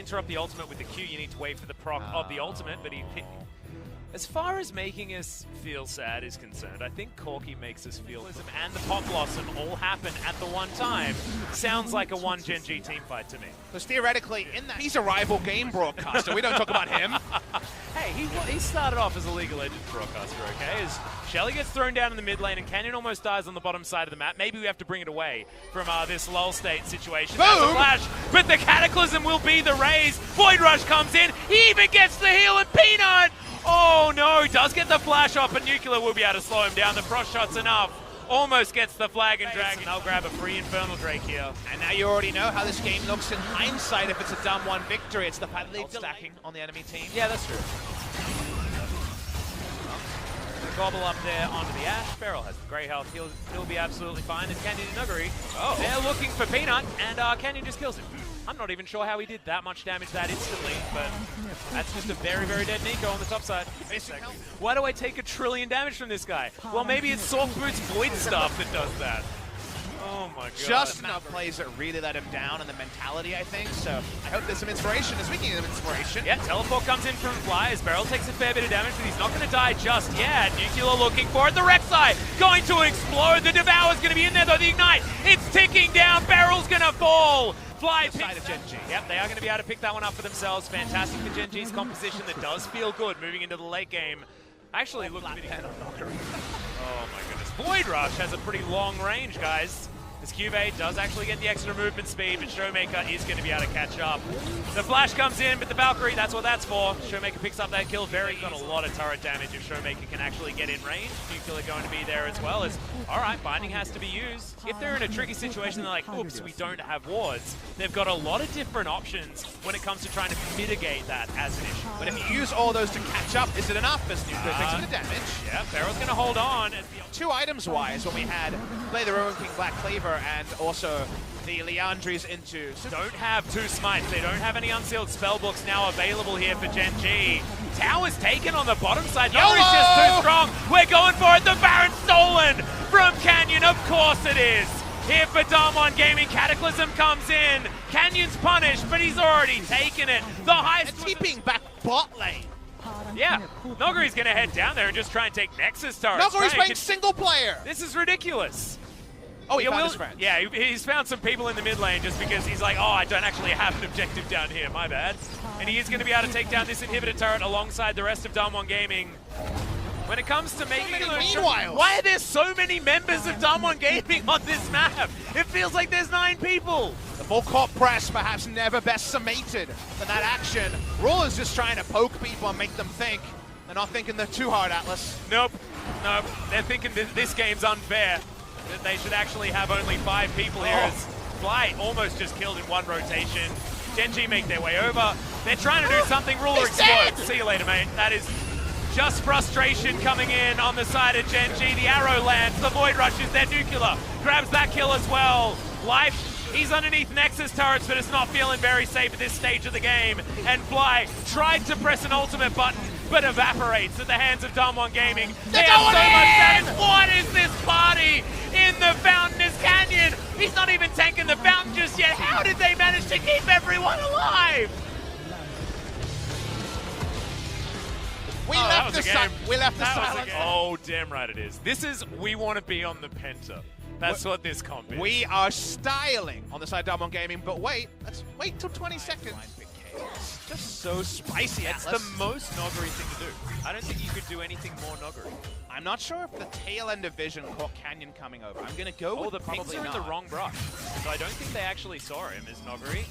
interrupt the ultimate with the Q, you need to wait for the proc of the ultimate, but he... As far as making us feel sad is concerned, I think Corki makes us feel... And the Pop Blossom all happen at the one time. Sounds like a one Gen G team fight to me. Because theoretically, in that he's a rival game broadcaster. We don't talk about him. Hey, he started off as a League of Legends broadcaster, okay? As Shelly gets thrown down in the mid lane and Canyon almost dies on the bottom side of the map. Maybe we have to bring it away from this lull state situation. There's a flash, but the Cataclysm will be the raise. Void Rush comes in. He even gets the heal, and Peanut! Oh no, does get the flash off, but Nuclear will be able to slow him down. The frost shot's enough. Almost gets the flag and dragon. They'll grab a free Infernal Drake here. And now you already know how this game looks in hindsight if it's a Damwon victory. It's the fact that they're stacking on the enemy team. Yeah, that's true. Gobble up there onto the Ash. Beryl has the grey health. He'll be absolutely fine. And Canyon and Nuguri, they're looking for Peanut, and Canyon just kills him. I'm not even sure how he did that much damage that instantly, but that's just a very, very dead Nico on the top side. Why do I take 1 trillion damage from this guy? Well, maybe it's Soft Boots Void stuff that does that. Oh my god. Just enough plays that really let him down in the mentality, I think. So I hope there's some inspiration. Speaking of inspiration. Yeah, Teleport comes in from Fly as Beryl takes a fair bit of damage, but he's not going to die just yet. Nuclear looking for it. The Rek'Sai going to explode. The Devour's going to be in there though. The Ignite, it's ticking down. Beryl's going to fall. Fly side of Gen G. Yep, they are going to be able to pick that one up for themselves. Fantastic for Gen G's composition that does feel good moving into the late game. Actually, look at it. Oh my goodness. Void Rush has a pretty long range, guys. This Cuvee does actually get the extra movement speed, but Showmaker is going to be able to catch up. The flash comes in, but the Valkyrie, that's what that's for. Showmaker picks up that kill. Very got a lot of turret damage if Showmaker can actually get in range. Nuclear going to be there as well. As all right, Binding has to be used. If they're in a tricky situation, they're like, oops, we don't have wards. They've got a lot of different options when it comes to trying to mitigate that as an issue. But if you use all those to catch up, is it enough? As Nuclear takes the damage. Yeah, Barrel's going to hold on. Two items-wise, when we had Play the Rowan King Black Cleaver and also the Liandry's into... Don't have 2 smites. They don't have any unsealed spellbooks now available here for Gen G. Tower's taken on the bottom side. Nuguri's just too strong. We're going for it. The Baron's stolen from Canyon. Of course it is. Here for Damwon Gaming. Cataclysm comes in. Canyon's punished, but he's already taken it. The heist... keeping back bot lane. Yeah, Nuguri's going to head down there and just try and take Nexus turrets. Nuguri's playing single player. This is ridiculous. Oh, he found his friends. Yeah, he's found some people in the mid lane just because he's like, oh, I don't actually have an objective down here, my bad. And he is going to be able to take down this inhibitor turret alongside the rest of Damwon Gaming. When it comes to making why are there so many members of Damwon Gaming on this map? It feels like there's 9 people. The full court press perhaps never best summated than that action. Rule is just trying to poke people and make them think. They're not thinking they're too hard, Atlas. Nope. They're thinking this game's unfair. That they should actually have only 5 people here as Fly almost just killed in one rotation. Gen G make their way over. They're trying to do something. Ruler explodes. See you later, mate. That is just frustration coming in on the side of Gen G. The arrow lands. The Void Rush is there. Nuclear grabs that kill as well. Life, he's underneath Nexus turrets, but it's not feeling very safe at this stage of the game. And Fly tried to press an ultimate button, but evaporates at the hands of Damwon Gaming. They have so much damage. What is this party in the Fountainous Canyon? He's not even tanking the fountain just yet. How did they manage to keep everyone alive? We left the silence. Oh, damn right it is. This is, we want to be on the Penta. That's what this comp is. We are styling on the side of Damwon Gaming, but wait, let's wait till 20 seconds. It's just so spicy. It's the most Nuguri thing to do. I don't think you could do anything more Nuguri. I'm not sure if the tail end of Vision caught Canyon coming over. I'm going to go with the Pinks are in the wrong brush. So I don't think they actually saw him as Nuguri.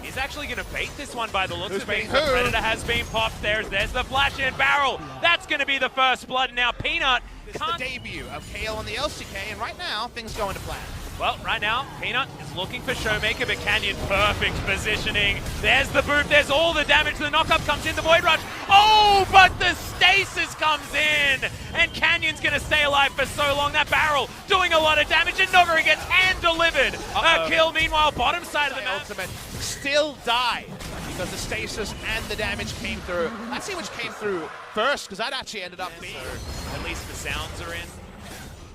He's actually going to bait this one by the looks of it. The Predator has been popped. There's the flash in Barrel. That's going to be the first blood. Now Peanut This is the debut of Kale on the LCK, and right now, things go into plan. Well, right now, Peanut is looking for Showmaker, but Canyon, perfect positioning. There's the boot, there's all the damage. The knockup comes in, the Void Rush. Oh, but the stasis comes in, and Canyon's going to stay alive for so long. That Barrel doing a lot of damage, and Nuguri gets hand-delivered. A kill, meanwhile, bottom side of the map. Ultimate still died because the stasis and the damage came through. Let's see which came through first, because that actually ended up being... So at least the sounds are in.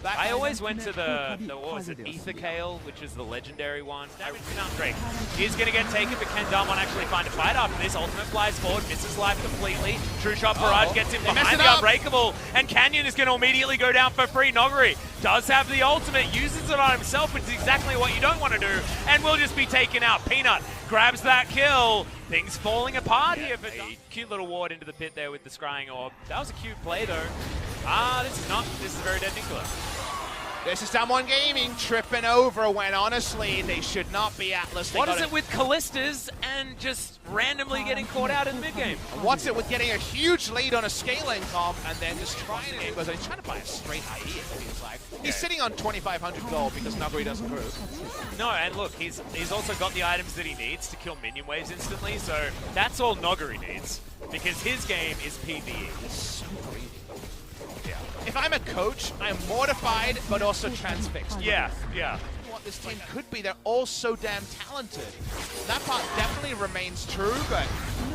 I always went to the what was it, Ether Kale, which is the legendary one. That sounds great. He's going to get taken, but can Damwon actually find a fight after this? Ultimate flies forward, misses life completely. True shot barrage gets him behind the Unbreakable, and Canyon is going to immediately go down for free. Noguri does have the ultimate, uses it on himself, which is exactly what you don't want to do, and will just be taken out. Peanut grabs that kill. Things falling apart here, but a cute little ward into the pit there with the scrying orb. That was a cute play though. This is not. This is very dead Nicola. This is Damwon Gaming tripping over when honestly they should not be Atlas. What is it with Callistas and just randomly getting caught out in the mid-game? What's it with getting a huge lead on a scaling comp and then just trying to because he's trying to buy a straight IE, it feels like. He's sitting on 2,500 gold because Noguri doesn't move. No, and look, he's also got the items that he needs to kill minion waves instantly, so that's all Noguri needs because his game is PvE. He's so greedy. If I'm a coach, I'm mortified, but also transfixed. Yeah. What this team could be, they're all so damn talented. That part definitely remains true, but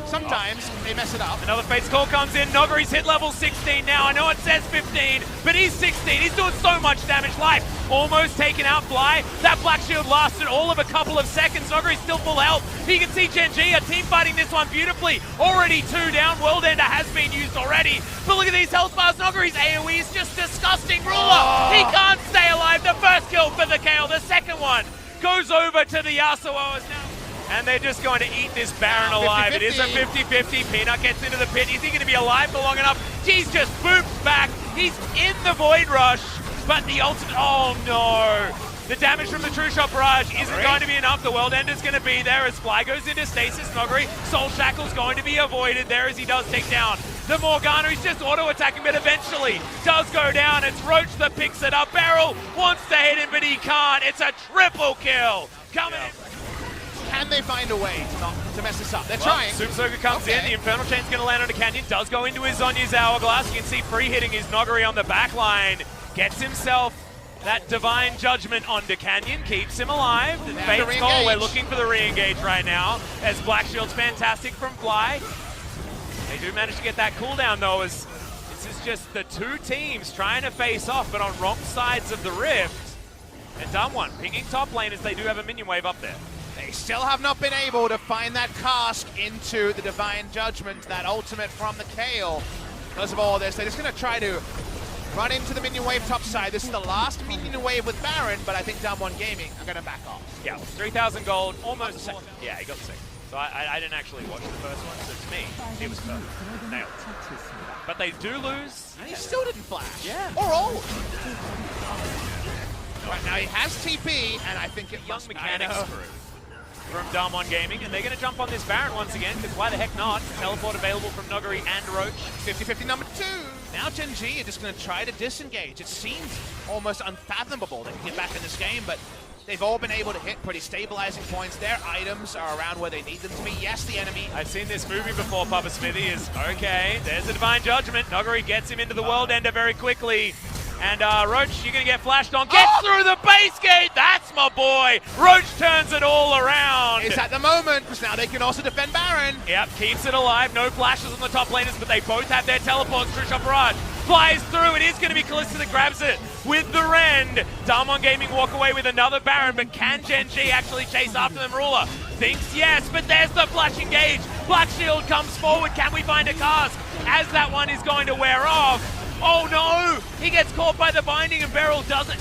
sometimes they mess it up. Another Fate's Call comes in. Noguri's hit level 16 now. I know it says 15, but he's 16. He's doing so much damage. Life almost taken out. Fly. That Black Shield lasted all of a couple of seconds. Noguri's still full health. You can see Genji, a team fighting this one beautifully. Already 2 down. World Ender has been used already. But look at these health bars. Noguri's AoE is just disgusting. Ruler, he can't stay alive. The first kill for the KO. The second one goes over to the Yasuo's now. And they're just going to eat this Baron alive. 50-50. It is a 50-50. Peanut gets into the pit. Is he going to be alive for long enough? He's just booped back. He's in the Void Rush. But the ultimate, oh no. The damage from the True Shot Barrage isn't going to be enough. The World Ender's going to be there as Fly goes into stasis. Noguri, Soul Shackle's going to be avoided there as he does take down the Morgana. He's just auto-attacking, but eventually does go down. It's Roach that picks it up. Beryl wants to hit him, but he can't. It's a triple kill. Coming in. Can they find a way to mess this up? They're trying. Super Soaker comes in. The Infernal Chain's going to land on a Canyon. Does go into his Zonya's Hourglass. You can see free hitting his Noguri on the back line. Gets himself that Divine Judgment onto Canyon. Keeps him alive. Fate's Call, we're looking for the re-engage right now. As Black Shield's fantastic from Fly. They do manage to get that cooldown though, as this is just the two teams trying to face off, but on wrong sides of the rift. And Damwon pinging top lane as they do have a minion wave up there. They still have not been able to find that cask into the Divine Judgment, that ultimate from the Kale. Because of all this, they're just going to try to run into the minion wave top side. This is the last minion wave with Baron, but I think Damwon Gaming are going to back off. Yeah, 3,000 gold, almost second. Yeah, he got the second. So I didn't actually watch the first one, so to me, it was perfect. Nailed it. But they do lose. And he still didn't flash. Yeah. Or ult. Right now he has TP, and I think it Young mechanics crew from Damwon Gaming, and they're going to jump on this Baron once again, because why the heck not? Teleport available from Noguri and Roach. 50-50 number 2. Now Genji are just going to try to disengage. It seems almost unfathomable they can get back in this game, but they've all been able to hit pretty stabilizing points. Their items are around where they need them to be. Yes, the enemy. I've seen this movie before, Papa Smithy. Is okay, there's a Divine Judgment. Noguri gets him into the World Ender very quickly. And Roach, you're going to get flashed on. Gets through the base gate. That's my boy. Roach turns it all around. It's at the moment, because now they can also defend Baron. Yep, keeps it alive. No flashes on the top laners, but they both have their teleports. True Shot Barrage flies through. It is going to be Callista that grabs it with the Rend. Damwon Gaming walk away with another Baron, but can Genji actually chase after them? Ruler thinks yes, but there's the flash engage. Black Shield comes forward. Can we find a cask? As that one is going to wear off. Oh no! He gets caught by the binding, and Beryl doesn't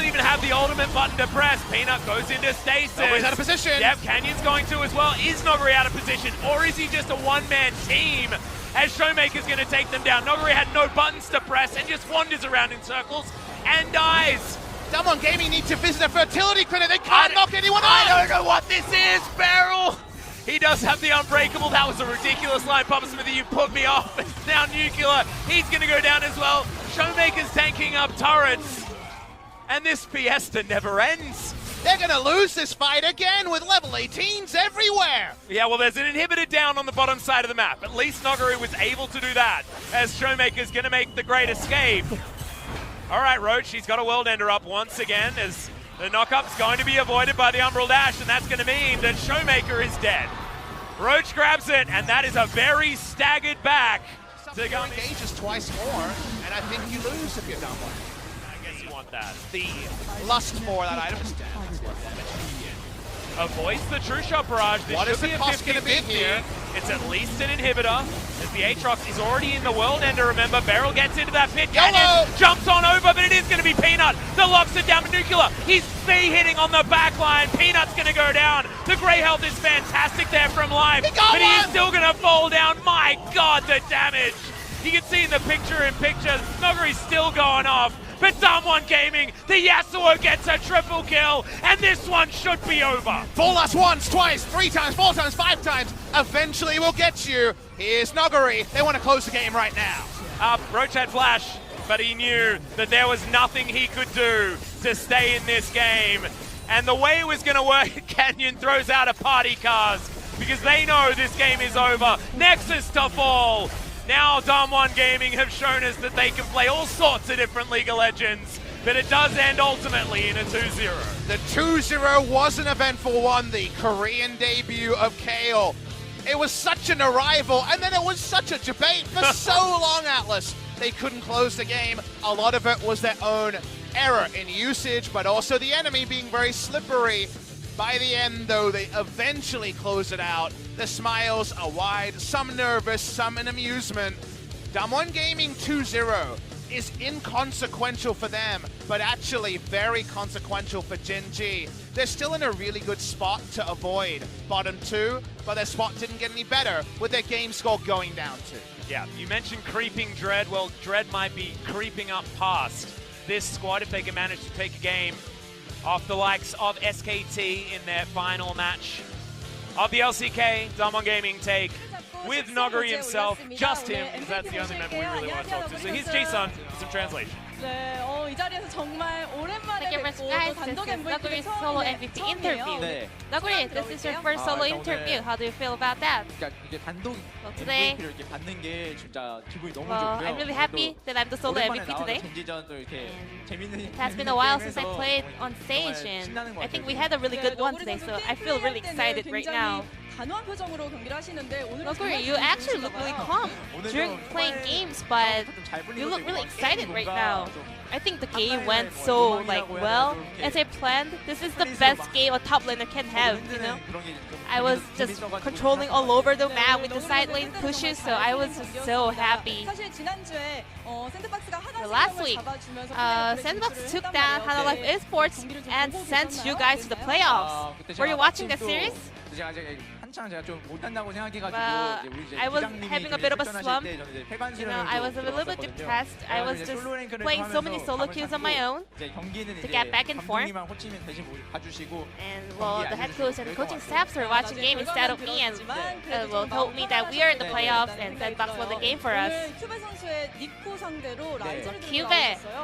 even have the ultimate button to press. Peanut goes into stasis. Nobody's out of position. Yep, Canyon's going to as well. Is Noguri out of position, or is he just a one-man team? As Showmaker's going to take them down. Noguri had no buttons to press and just wanders around in circles and dies. Damwon Gaming need to visit a fertility clinic. They can't knock anyone out. I don't know what this is, Beryl. He does have the Unbreakable. That was a ridiculous line, Papa Smithy. You put me off. It's now Nuclear. He's going to go down as well. Showmaker's tanking up turrets. And this fiesta never ends. They're going to lose this fight again with level 18s everywhere. Yeah, well, there's an inhibitor down on the bottom side of the map. At least Noguri was able to do that, as Showmaker's going to make the great escape. All right, Roach, he's got a World Ender up once again, as the knock-up's going to be avoided by the Umbral Dash, and that's going to mean that Showmaker is dead. Roach grabs it, and that is a very staggered back. To go engages twice more, and I think you lose if you're Damwon. I guess you want want that. The lust for that item is dead. Avoids the true shot barrage. This What should is the be a cost gonna be 50-50. here? It's at least an inhibitor. As the Aatrox is already in the world ender, remember. Beryl gets into that pit. YOLO! Canyon jumps on over, but it is going to be Peanut. The locks it down with Nuclear. He's hitting on the back line. Peanut's going to go down. The Grey health is fantastic there from Live. But he is still going to fall down. My God, the damage. You can see in the picture-in-picture, Nogari's still going off. But Damwon Gaming, the Yasuo gets a triple kill, and this one should be over. Full us once, twice, 3 times, 4 times, 5 times. Eventually we'll get you. Here's Nogari. They want to close the game right now. Roach had flash, but he knew that there was nothing he could do to stay in this game. And the way it was going to work, Canyon throws out a party cask because they know this game is over. Nexus to fall. Now Damwon Gaming have shown us that they can play all sorts of different League of Legends, but it does end ultimately in a 2-0. The 2-0 was an eventful one, the Korean debut of Kayle. It was such an arrival, and then it was such a debate for so long, Atlas. They couldn't close the game. A lot of it was their own error in usage, but also the enemy being very slippery. By the end, though, they eventually close it out. The smiles are wide, some nervous, some in amusement. Damwon Gaming 2-0 is inconsequential for them, but actually very consequential for Gen G. They're still in a really good spot to avoid bottom 2, but their spot didn't get any better with their game score going down 2. Yeah, you mentioned creeping Dread. Well, Dread might be creeping up past this squad if they can manage to take a game off the likes of SKT in their final match of the LCK. Damwon Gaming take with Nogari himself, just him, because that's the only member we really want to talk to. So here's Jason with some translation. 이 자리에서 정말 오랜만에 Thank you very 뵙고 much, 또 guys. 단독 This is MVP를 Nogari's solo MVP interview. 네. Nogari, this is your first solo interview. How do you feel about that? 그러니까 이게 단독 today, MVP를 이렇게 받는 게 진짜 기분이 너무 well, 좋고요. I'm really happy that I'm the solo 오랜만에 MVP 나와서 today. 젠지전도 이렇게 재밌는 It has been a while since I 게임에서 played on stage, 정말 and 신나는 것 I think 같아요. we had a really good one today, so I feel really excited right now. 단호한 표정으로 경기를 하시는데 오늘은 Nogari, you actually look really calm during playing games, but you look really excited right now. I think the game went so well as I planned. This is the best game a top laner can have, you know. I was just controlling all over the map with the side lane pushes, so I was just so happy. 사실 지난주에 샌드박스가 Last week, Sandbox took down Hana Life Esports and sent you guys to the playoffs. Were you watching that series? 제가 한창 제가 좀 못한다고 생각해가지고 Well, 이제 우리 이제 I was 부장님이 having a bit of a 출전하실 slump. 때 저는 이제 You 폐관실을 know, I was a little bit depressed. I was just playing so many solo queues on my own. 이제 경기는 to 이제 get back in form. 감독님만 코치님 대신 봐주시고 And well, the head coach and the coaching staffs were watching the game instead of me, and well, told me that we are in the playoffs and Sandbox won the game for us. 큐베 선수의 니코 상대로 라이즈를 Cube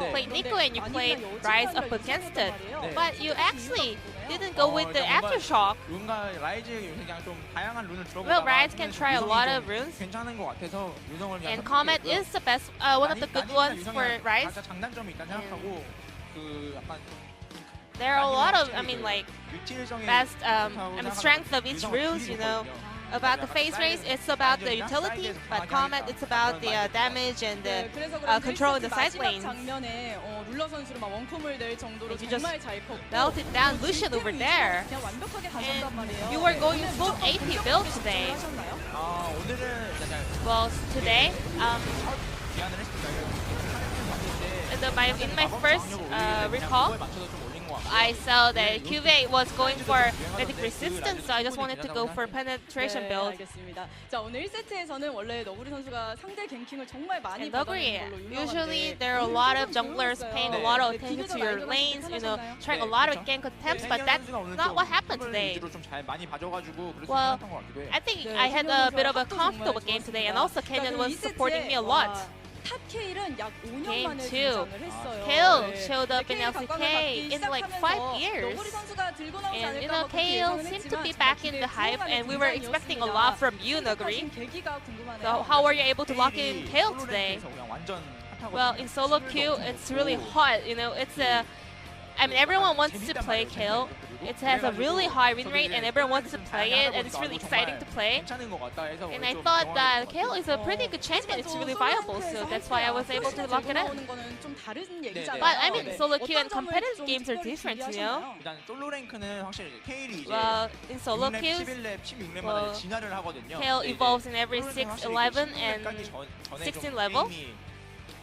played Nico and you played Rise up against it, but you actually didn't go with the Aftershock. 뭔가 라이즈 그냥 좀 다양한 룬을 들어보다가 Well, Rise can try a lot of runes, 괜찮은 것 같아서 유성을 그냥 and Comet 선택했고요. is the best, one of the good ones for Rise. 각자 장단점이 있다 생각하고 그 약간 There are a lot of, I mean, like 위치일정에 best, 좋다고 strength of each 유성을 runes, you know. 죽이고 About the phase race, it's about the utility, but Comet, it's about the damage and the control in the side lanes. 장면에 룰러 선수를 막 원콤을 낼 정도로 You just 정말 잘 컸고 melted down Lucian over there. 그냥 완벽하게 가셨단 말이에요. You were going full AP build today. 하셨나요? 아 오늘은 약간 Well, today, 기한을 했습니다. in my first recall, I saw that QV was going for Mythic Resistance, so I just wanted to go for penetration 네, build. 알겠습니다. 자, 오늘 1세트에서는 원래 너구리 선수가 상대 갱킹을 정말 많이 And Nogari, 받아낸 걸로 usually 유명한데 there are a lot of junglers paying a lot of attention to your lanes, you know, trying a lot of gank attempts, but that's not what happened today. 좀잘 많이 봐줘가지고 그래서 Well, 괜찮았던 것 같기도 해요. I think I had a bit of a comfortable game today, and also Canyon was supporting me a lot. 탑 K는 약 5년 Game 만에 two. 등장을 했어요. Kayle 네. showed up in K의 LCK 각광을 받기 in like 5 시작하면서 years. 너구리 선수가 들고 나오지 And you 않을까 know, 뭐 그렇게 Kayle 예상은 seemed to be 했지만 back in the hype, and we were expecting a lot from you, Nogari. 계기가 궁금하네요. So how were you able to lock in Kayle today? 그냥 완전 핫하거든요. Well, in solo queue, it's really hot. You know, it's a. I mean, everyone wants to play Kayle, It has a really high win rate and everyone wants to play it and it's really exciting to play. 괜찮은 것 같다 해서 And I 좀 thought that 경험을 Kale is a pretty good champion. It's really viable, so that's why I was able to lock it in. But I mean, solo queue and competitive games are different, you know? 일단 솔로 랭크는 확실히 이제 케일이 이제 Well, in solo 6렙, queues, 11렙, 16렙마다 well, 진화를 하거든요. Kale 근데 이제 evolves in every 솔로는 6, 확실히 11, 16렙까지 and 전에 16 좀 level. 게임이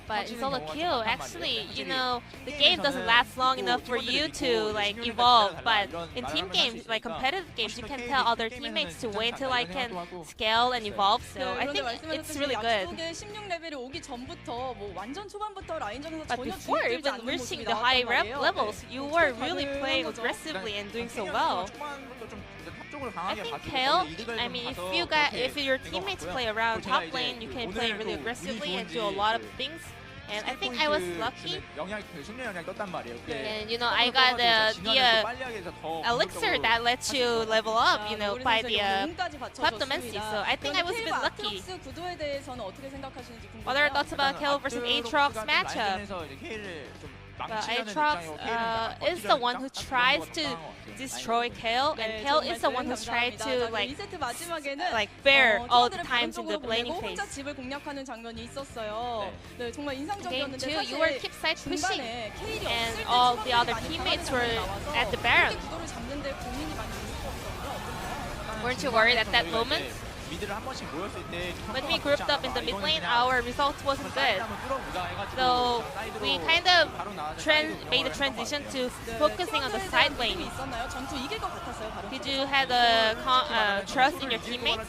But in solo 경우가 queue, 좀 많단 actually, 말이에요. you 확실히 know, the game doesn't last long enough for you to like evolve. But in team games, like competitive games, you can tell other teammates to wait till I can scale and evolve. So I think it's really good. 16레벨이 오기 전부터 뭐 완전 초반부터 라인전에서 But 전혀 before 주눅들지 even 않는 reaching 모습이 the high 나왔단 말이에요. levels, you were really playing aggressively and doing so well. 초반부터 좀 이제 탑 쪽을 I 강하게 think 가지고 Kale, 이득을 I 좀 mean, 봐서 if your 그렇게 teammates 된 것 play 같고요. around 그리고 top 제가 이제 lane, you can 그 play 오늘도 really 운이 aggressively and 좋은지 do a lot of 그 things. And I think I was lucky. 영향, 그 승리 영향이 떴단 말이에요. And you know, I got the elixir that lets you level up, you know, by the kleptomancy. So I think I was a bit lucky. 구도에 대해서는 어떻게 생각하시는지 궁금해요. What are your thoughts about Kale versus Aatrox matchup? Well, Aatrox is the one who tries to destroy Kale, and Kale is the one who's trying to like bear all the times in the laning phase. 혼자 집을 공략하는 장면이 있었어요. 네, 정말 Game 인상적이었는데 2, you were keep side pushing, 중간에 케일이 and 없을 때 all 초반에 the other 많이 teammates 당하는 were 장면이 나와서 at the Baron. 크게 구도를 잡는데 고민이 많이 있었거든요. Weren't you worried at that moment? 미드를 한 번씩 모였을 때 When we grouped up in the mid lane, our result wasn't good. So we kind of made the transition to focusing on the side lane. 있었나요? 전투 이길 것 같았어요. 바로 Did you have a trust in your teammates?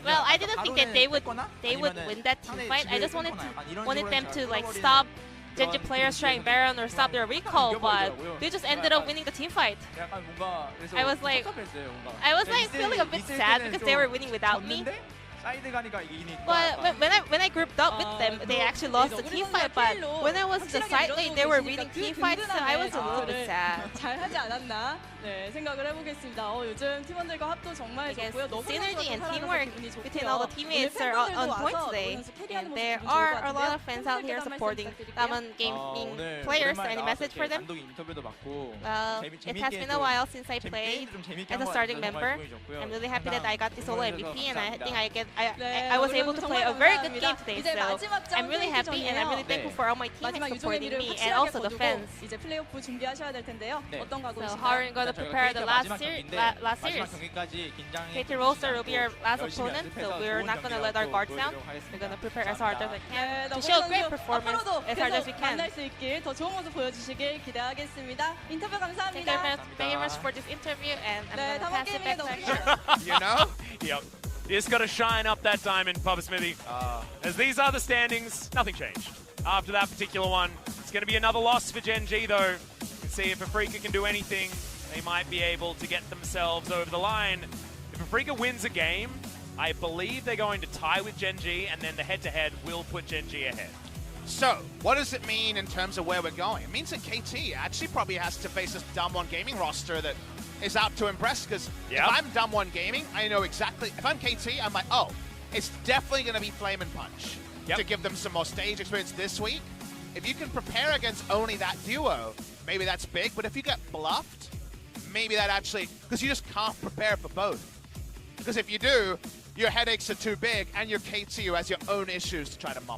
Well, I didn't think that they would win that team fight. I just wanted them to like stop Genji players trying Baron or stop their recall, but they just ended up winning the team fight. I was like feeling a bit sad because they were winning without me. But when I grouped up with them, they actually lost the team fight. But when I was in the side lane, they were winning team fights, so I was a little bit sad. 잘하지 않았나? 네, 생각을 해보겠습니다. 요즘 팀원들과 합도 정말 Because 좋고요. 너무 synergy and 살아나서 teamwork 기분이 좋고요. between all the teammates are on point today. And there are a lot of fans out here supporting Damwon gaming players. Any message for them? Well, it has been a while since I played as a starting member. I'm really happy that I got the solo MVP, and I think I was able to play a very good game today. So I'm really happy, and I'm really thankful for all my teammates supporting me and also the fans. 이제 플레이오프 준비하셔야 될 텐데요. 어떤 각오 So how are you going to prepare the last series? KT Roaster will be our last opponent, so we're not going to let our guards down. We're going to prepare as hard as we can to show great performance as hard as we can. 만날 수 있길 더 좋은 모습 보여주시길 기대하겠습니다. 인터뷰 감사합니다. Thank you very much for this interview, and I'm 네, going to 다음 pass it 게임에 back to you. You know? Yep. Just got to shine up that diamond, Papa Smithy. As these are the standings, nothing changed. After that particular one, it's going to be another loss for Gen G, though. Let's see if Afrika can do anything. They might be able to get themselves over the line. If Afrika wins a game, I believe they're going to tie with Gen G, and then the head-to-head will put Gen G ahead. So, what does it mean in terms of where we're going? It means that KT actually probably has to face this Damwon Gaming roster that is out to impress, because if I'm Damwon Gaming, I know exactly, if I'm KT, I'm like, oh, it's definitely going to be Flame and Punch to give them some more stage experience this week. If you can prepare against only that duo, maybe that's big, but if you get bluffed, maybe that actually, because you just can't prepare for both. Because if you do, your headaches are too big, and your KT who has your own issues to try to mop